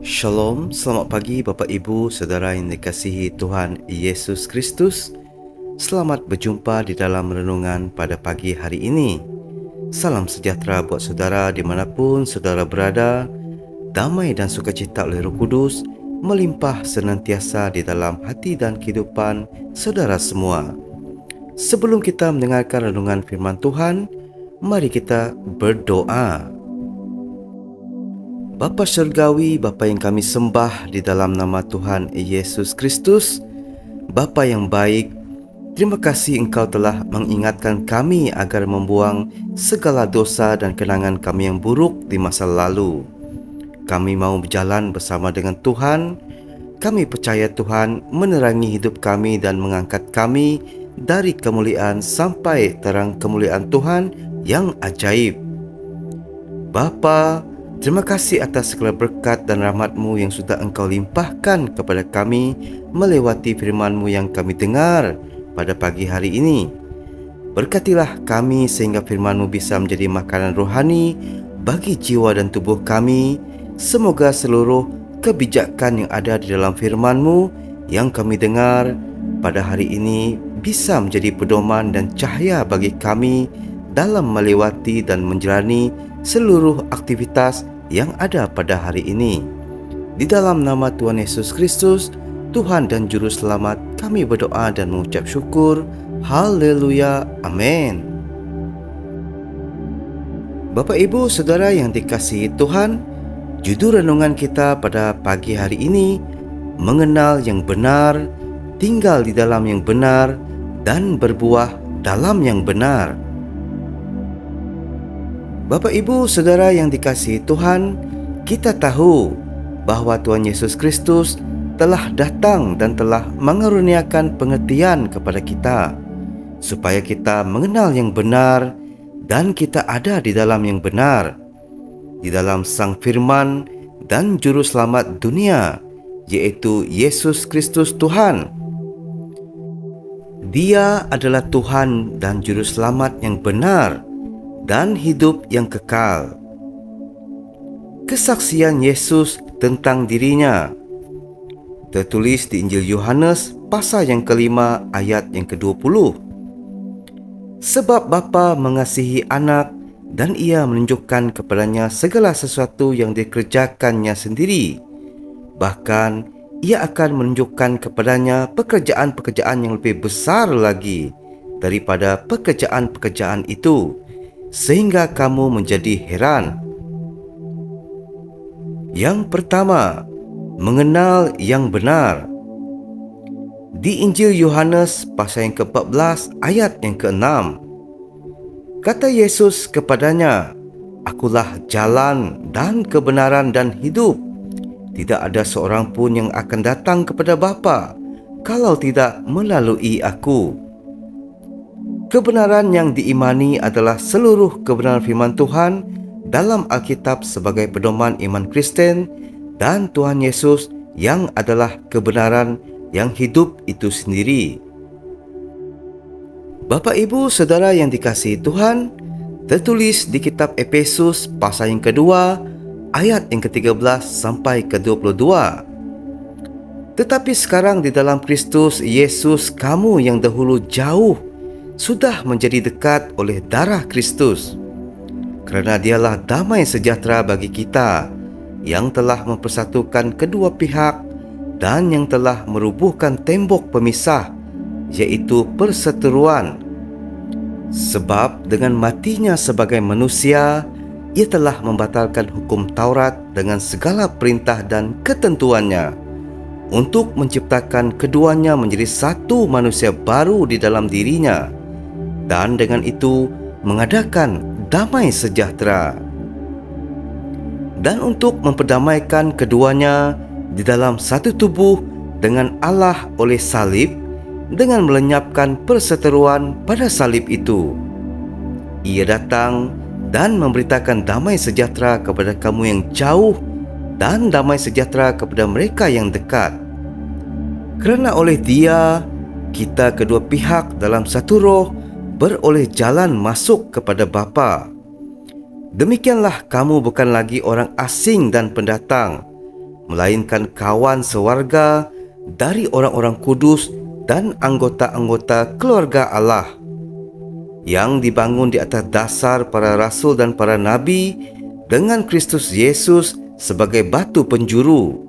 Shalom, selamat pagi Bapak Ibu, Saudara yang dikasihi Tuhan Yesus Kristus. Selamat berjumpa di dalam renungan pada pagi hari ini. Salam sejahtera buat saudara dimanapun saudara berada. Damai dan sukacita oleh Roh Kudus melimpah senantiasa di dalam hati dan kehidupan saudara semua. Sebelum kita mendengarkan renungan firman Tuhan, mari kita berdoa. Bapa Syurgawi, Bapa yang kami sembah di dalam nama Tuhan Yesus Kristus, Bapa yang baik, terima kasih Engkau telah mengingatkan kami agar membuang segala dosa dan kenangan kami yang buruk di masa lalu. Kami mau berjalan bersama dengan Tuhan. Kami percaya Tuhan menerangi hidup kami dan mengangkat kami dari kemuliaan sampai terang kemuliaan Tuhan yang ajaib. Bapa, terima kasih atas segala berkat dan rahmat-Mu yang sudah Engkau limpahkan kepada kami melewati firman-Mu yang kami dengar pada pagi hari ini. Berkatilah kami sehingga firman-Mu bisa menjadi makanan rohani bagi jiwa dan tubuh kami. Semoga seluruh kebijakan yang ada di dalam firman-Mu yang kami dengar pada hari ini bisa menjadi pedoman dan cahaya bagi kami dalam melewati dan menjalani seluruh aktivitas yang ada pada hari ini. Di dalam nama Tuhan Yesus Kristus, Tuhan dan Juru Selamat, kami berdoa dan mengucap syukur. Haleluya, amin. Bapak Ibu Saudara yang dikasihi Tuhan, judul renungan kita pada pagi hari ini, mengenal yang benar, tinggal di dalam yang benar, dan berbuah dalam yang benar. Bapak Ibu Saudara yang dikasihi Tuhan, kita tahu bahwa Tuhan Yesus Kristus telah datang dan telah mengaruniakan pengertian kepada kita supaya kita mengenal yang benar dan kita ada di dalam yang benar, di dalam Sang Firman dan Juru Selamat dunia, yaitu Yesus Kristus Tuhan. Dia adalah Tuhan dan Juru Selamat yang benar dan hidup yang kekal. Kesaksian Yesus tentang dirinya tertulis di Injil Yohanes pasal yang kelima ayat yang ke-20. Sebab Bapa mengasihi anak dan ia menunjukkan kepadanya segala sesuatu yang dikerjakannya sendiri. Bahkan ia akan menunjukkan kepadanya pekerjaan-pekerjaan yang lebih besar lagi daripada pekerjaan-pekerjaan itu, sehingga kamu menjadi heran. Yang pertama, mengenal yang benar. Di Injil Yohanes pasal yang ke-14 ayat yang ke-6, kata Yesus kepadanya, "Akulah jalan dan kebenaran dan hidup. Tidak ada seorang pun yang akan datang kepada Bapa kalau tidak melalui Aku." Kebenaran yang diimani adalah seluruh kebenaran firman Tuhan dalam Alkitab sebagai pedoman iman Kristen, dan Tuhan Yesus yang adalah kebenaran yang hidup itu sendiri. Bapak Ibu Saudara yang dikasihi Tuhan, tertulis di kitab Efesus pasal yang kedua ayat yang ke-13 sampai ke-22. Tetapi sekarang di dalam Kristus Yesus, kamu yang dahulu jauh sudah menjadi dekat oleh darah Kristus, kerana Dialah damai sejahtera bagi kita, yang telah mempersatukan kedua pihak dan yang telah merubuhkan tembok pemisah, yaitu perseteruan. Sebab dengan matinya sebagai manusia, Ia telah membatalkan hukum Taurat dengan segala perintah dan ketentuannya, untuk menciptakan keduanya menjadi satu manusia baru di dalam dirinya, dan dengan itu mengadakan damai sejahtera. Dan untuk memperdamaikan keduanya di dalam satu tubuh dengan Allah oleh salib, dengan melenyapkan perseteruan pada salib itu. Ia datang dan memberitakan damai sejahtera kepada kamu yang jauh dan damai sejahtera kepada mereka yang dekat. Kerana oleh Dia, kita kedua pihak dalam satu roh beroleh jalan masuk kepada Bapa. Demikianlah kamu bukan lagi orang asing dan pendatang, melainkan kawan sewarga dari orang-orang kudus dan anggota-anggota keluarga Allah, yang dibangun di atas dasar para rasul dan para nabi, dengan Kristus Yesus sebagai batu penjuru.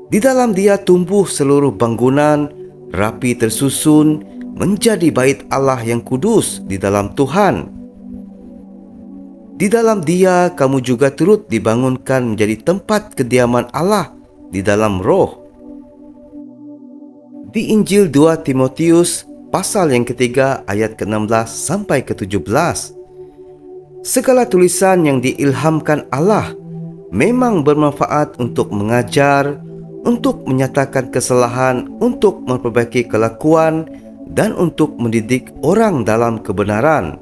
Di dalam Dia tumbuh seluruh bangunan, rapi tersusun, menjadi bait Allah yang kudus di dalam Tuhan. Di dalam Dia kamu juga turut dibangunkan menjadi tempat kediaman Allah di dalam Roh. Di Injil 2 Timotius pasal yang ketiga ayat ke-16 sampai ke-17, segala tulisan yang diilhamkan Allah memang bermanfaat untuk mengajar, untuk menyatakan kesalahan, untuk memperbaiki kelakuan, dan untuk mendidik orang dalam kebenaran.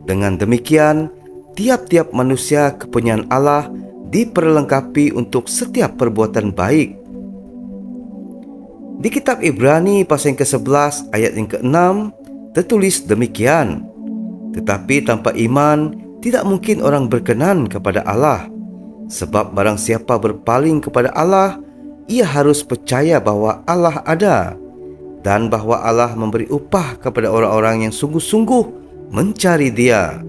Dengan demikian, tiap-tiap manusia kepunyaan Allah diperlengkapi untuk setiap perbuatan baik. Di kitab Ibrani pasal yang ke-11 ayat yang ke-6 tertulis demikian, tetapi tanpa iman tidak mungkin orang berkenan kepada Allah. Sebab barang siapa berpaling kepada Allah, ia harus percaya bahwa Allah ada, dan bahwa Allah memberi upah kepada orang-orang yang sungguh-sungguh mencari Dia.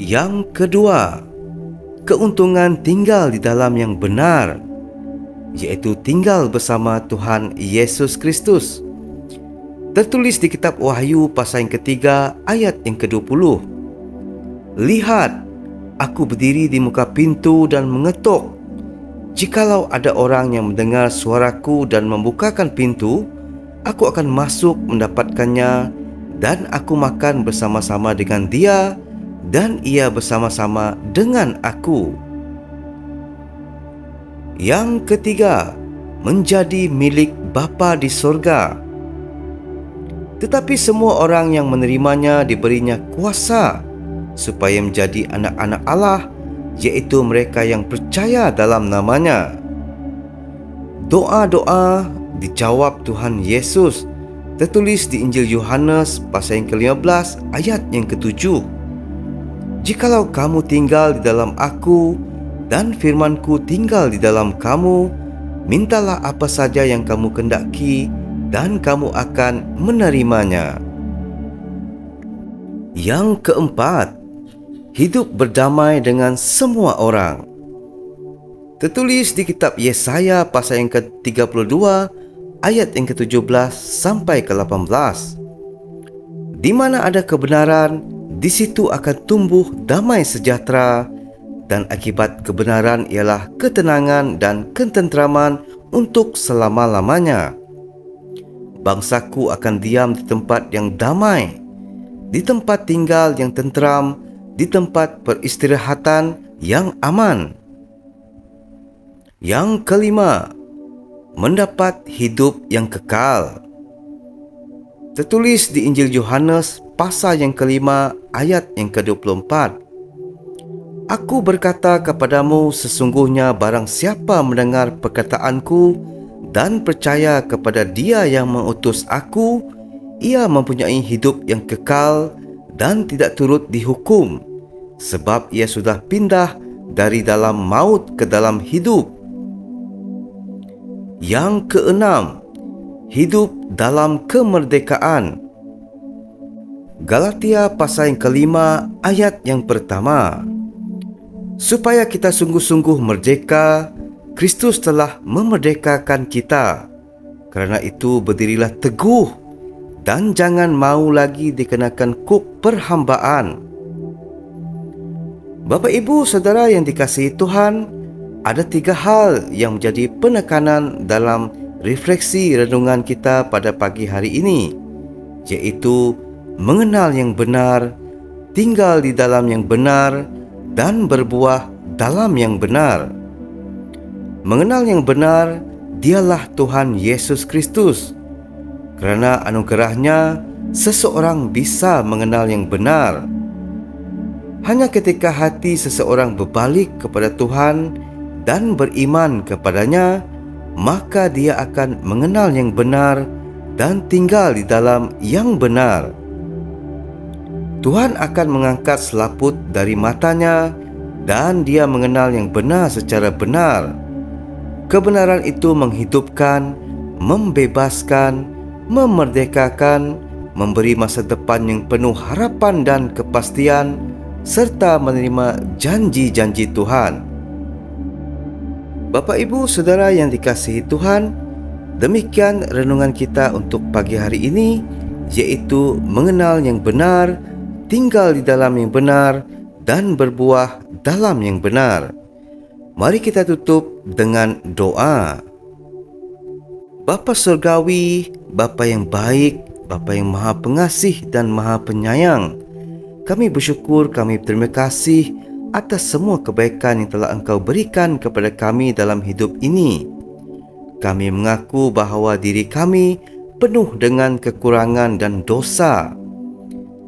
Yang kedua, keuntungan tinggal di dalam yang benar, yaitu tinggal bersama Tuhan Yesus Kristus. Tertulis di kitab Wahyu pasal yang ketiga ayat yang ke-20. Lihat, aku berdiri di muka pintu dan mengetuk. Jikalau ada orang yang mendengar suaraku dan membukakan pintu, aku akan masuk mendapatkannya, dan aku makan bersama-sama dengan dia, dan ia bersama-sama dengan aku. Yang ketiga, menjadi milik Bapa di sorga. Tetapi semua orang yang menerimanya diberinya kuasa supaya menjadi anak-anak Allah, yaitu mereka yang percaya dalam namanya. Doa-doa dijawab Tuhan Yesus, tertulis di Injil Yohanes pasal yang ke-15 ayat yang ke-7. Jikalau kamu tinggal di dalam aku, dan firman-Ku tinggal di dalam kamu, mintalah apa saja yang kamu kehendaki, dan kamu akan menerimanya. Yang keempat, hidup berdamai dengan semua orang. Tertulis di kitab Yesaya pasal yang ke-32 ayat yang ke-17 sampai ke-18. Di mana ada kebenaran, di situ akan tumbuh damai sejahtera, dan akibat kebenaran ialah ketenangan dan ketentraman untuk selama-lamanya. Bangsaku akan diam di tempat yang damai, di tempat tinggal yang tentram, di tempat peristirahatan yang aman. Yang kelima, mendapat hidup yang kekal. Tertulis di Injil Yohanes pasal yang kelima ayat yang ke-24. Aku berkata kepadamu, sesungguhnya barang siapa mendengar perkataanku dan percaya kepada Dia yang mengutus aku, ia mempunyai hidup yang kekal dan tidak turut dihukum, sebab ia sudah pindah dari dalam maut ke dalam hidup. Yang keenam, hidup dalam kemerdekaan. Galatia pasal yang kelima ayat yang pertama. Supaya kita sungguh-sungguh merdeka, Kristus telah memerdekakan kita. Karena itu berdirilah teguh dan jangan mau lagi dikenakan kuk perhambaan. Bapa, Ibu, Saudara yang dikasihi Tuhan, ada 3 hal yang menjadi penekanan dalam refleksi renungan kita pada pagi hari ini, yaitu mengenal yang benar, tinggal di dalam yang benar, dan berbuah dalam yang benar. Mengenal yang benar, Dialah Tuhan Yesus Kristus. Kerana anugerahnya, seseorang bisa mengenal yang benar. Hanya ketika hati seseorang berbalik kepada Tuhan dan beriman kepadanya, maka dia akan mengenal yang benar dan tinggal di dalam yang benar. Tuhan akan mengangkat selaput dari matanya dan dia mengenal yang benar secara benar. Kebenaran itu menghidupkan, membebaskan, memerdekakan, memberi masa depan yang penuh harapan dan kepastian, serta menerima janji-janji Tuhan. Bapak, Ibu, Saudara yang dikasihi Tuhan, demikian renungan kita untuk pagi hari ini, yaitu mengenal yang benar, tinggal di dalam yang benar, dan berbuah dalam yang benar. Mari kita tutup dengan doa. Bapa Surgawi, Bapa yang baik, Bapa yang Maha Pengasih dan Maha Penyayang, kami bersyukur, kami berterima kasih atas semua kebaikan yang telah Engkau berikan kepada kami dalam hidup ini. Kami mengaku bahawa diri kami penuh dengan kekurangan dan dosa.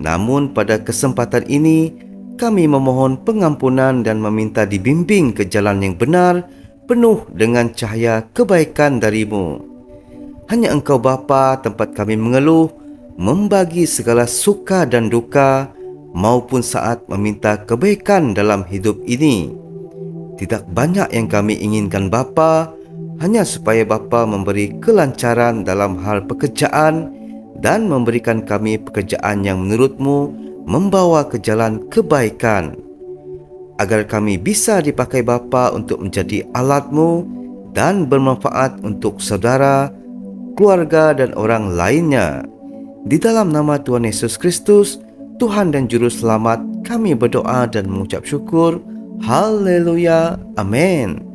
Namun pada kesempatan ini, kami memohon pengampunan dan meminta dibimbing ke jalan yang benar, penuh dengan cahaya kebaikan dari-Mu. Hanya Engkau Bapa tempat kami mengeluh, membagi segala suka dan duka, maupun saat meminta kebaikan dalam hidup ini. Tidak banyak yang kami inginkan Bapa, hanya supaya Bapa memberi kelancaran dalam hal pekerjaan dan memberikan kami pekerjaan yang menurut-Mu membawa ke jalan kebaikan, agar kami bisa dipakai Bapa untuk menjadi alat-Mu dan bermanfaat untuk saudara, keluarga dan orang lainnya. Di dalam nama Tuhan Yesus Kristus, Tuhan dan Juru Selamat, kami berdoa dan mengucap syukur. Haleluya. Amin.